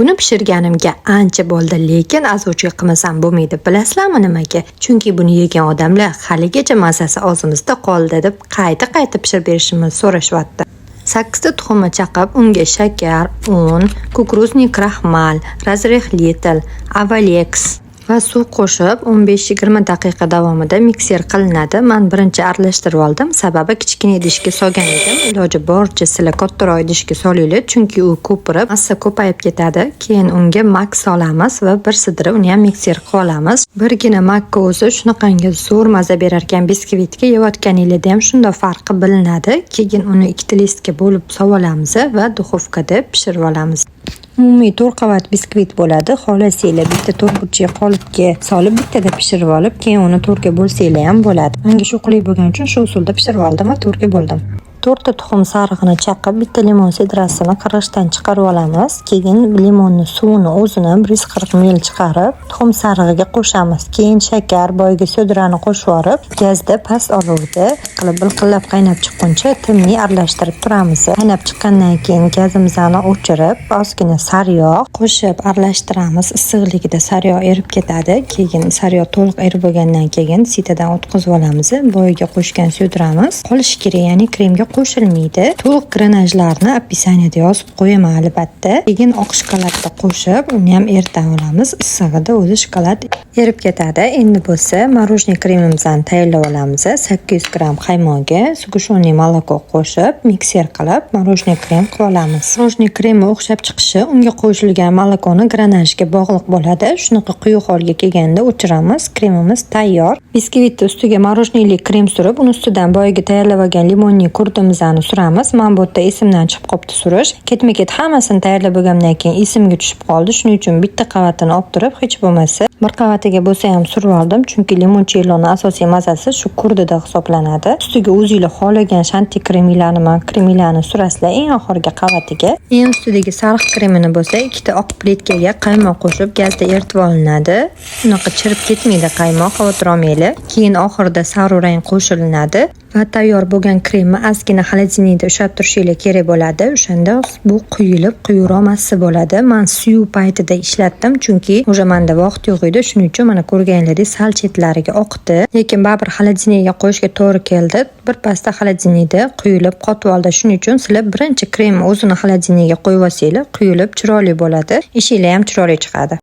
Buni pishirganimga ancha bo'ldi, lekin azovchiga qilmasam bo'lmaydi. Bilasizlarmi nimaga? Chunki buni yegan odamlar haligacha mazasi og'zimizda qoldi deb qayta pishirib berishimizni so'rashyapti. 8 ta tuxumni chaqib, unga shakar, un, kukuruzniy kraxmal, razrexlitel, avalex va suv qo'shib 15-20 daqiqa davomida mikser qilinadi. Men birinchi aralashtirib oldim, sababi kichkina idishga solgan edim. Iloji boricha sizlar kattaroq idishga solinglar, chunki u ko'pirib, massa ko'payib ketadi. Keyin unga mak solamiz va bir sidirib uni ham mikser qilib olamiz. Birgina makka o'zi shunaqangi zo'r maza berar ekan, biskvitga yeyotganingizda ham shunda farqi bilinadi. Keyin uni ikkita listga bo'lib solamiz va duxovkada pishirib olamiz. Umumiy 4 qavat biskvit bo'ladi. Xohlasanglar bitta 4 burchak qolipga solib bittada pishirib olib, keyin uni 4 ga bo'lsanglar ham bo'ladi. Menga shu qulay bo'lgani uchun shu usulda pishirib oldim va 4 ga bo'ldim. 4 ta tuxum sarig'ini chaqib, bitta limon sidrasini qirg'ichdan chiqarib olamiz. Keyin limonning suvini o'zini 140 ml chiqarib, tuxum sarig'iga qo'shamiz. Keyin shakar, boyga sodrani qo'shib yorib, gazda past olovda qilib bilqillab qaynab chiqquncha timli aralashtirib turamiz. Qaynab chiqqandan keyin gazimizni o'chirib, ozgina sariyog' qo'shib aralashtiramiz. Issiqligida sariyog' erib ketadi. Keyin sariyog' to'liq erib bo'lgandan keyin sitadan o'tkazib olamiz. Boyga qo'shgan sodramiz qolishi kerak, ya'ni kremga qo'shilmaydi. To'liq granajlarni opisiyaniyada yozib qo'yaman albatta. Keyin oq shokoladni qo'shib, uni ham eritib olamiz. Issig'ida o'zi shokolad erib ketadi. Endi bo'lsa, morojniy kremimizni tayyorlab olamiz. 800 gram qaymoqga sug'ushonli moloko qo'shib, mikser qilib, morojniy krem qilib olamiz. Morojniy kremi o'xshab chiqishi unga qo'shilgan molokoni granajga bog'liq bo'ladi. Shunaqa quyuq holga kelganda o'chiramiz. Kremimiz tayyor. Biskvitni ustiga morojniyli krem surib, uni ustidan boyagi tayyorlab olgan limonli kurtimizni suramiz. Men bu yerda esimdan chiqib qopti surish. Ketma-ket hammasini tayyorlab bo'lgandan keyin esimga tushib qoldi. Shuning uchun bitta qavatini olib turib, hech bo'lmasa bir qavatiga bo'lsa ham surib oldim, chunki limoncelloning asosiy mazasi shu kurdida hisoblanadi. Ustiga o'zingizlar xohlagan shanti kremlarni surasizlar eng oxirgi qavatiga. Eng ustidagi sariq kremini bo'lsa, ikkita oq pletkaga qaymoq qo'shib gazda eritib olinadi. Unaqa chirib ketmaydi qaymoq, xavotir olmanglar. Keyin oxirida sarurang qo'shilinadi va tayyor bo'lgan kremni ozgina xolodilnikda ushlab turishingiz kerak bo'ladi. O'shanda bu quyilib, quyuroq massa bo'ladi. Men suv paytida ishlatdim, chunki o'sha menda vaqt yo'q edi. Shuning uchun mana ko'rganlaringizdek sal chetlariga oqdi. Lekin baribir xolodilnikga qo'yishga to'g'ri keldi. Bir pasda xolodilnikda quyilib qotib oldi. Shuning uchun sizlar birinchi kremni o'zini xolodilnikga qo'yib olsanglar, quyilib chiroyli bo'ladi. Ishinglar ham chiroyli chiqadi.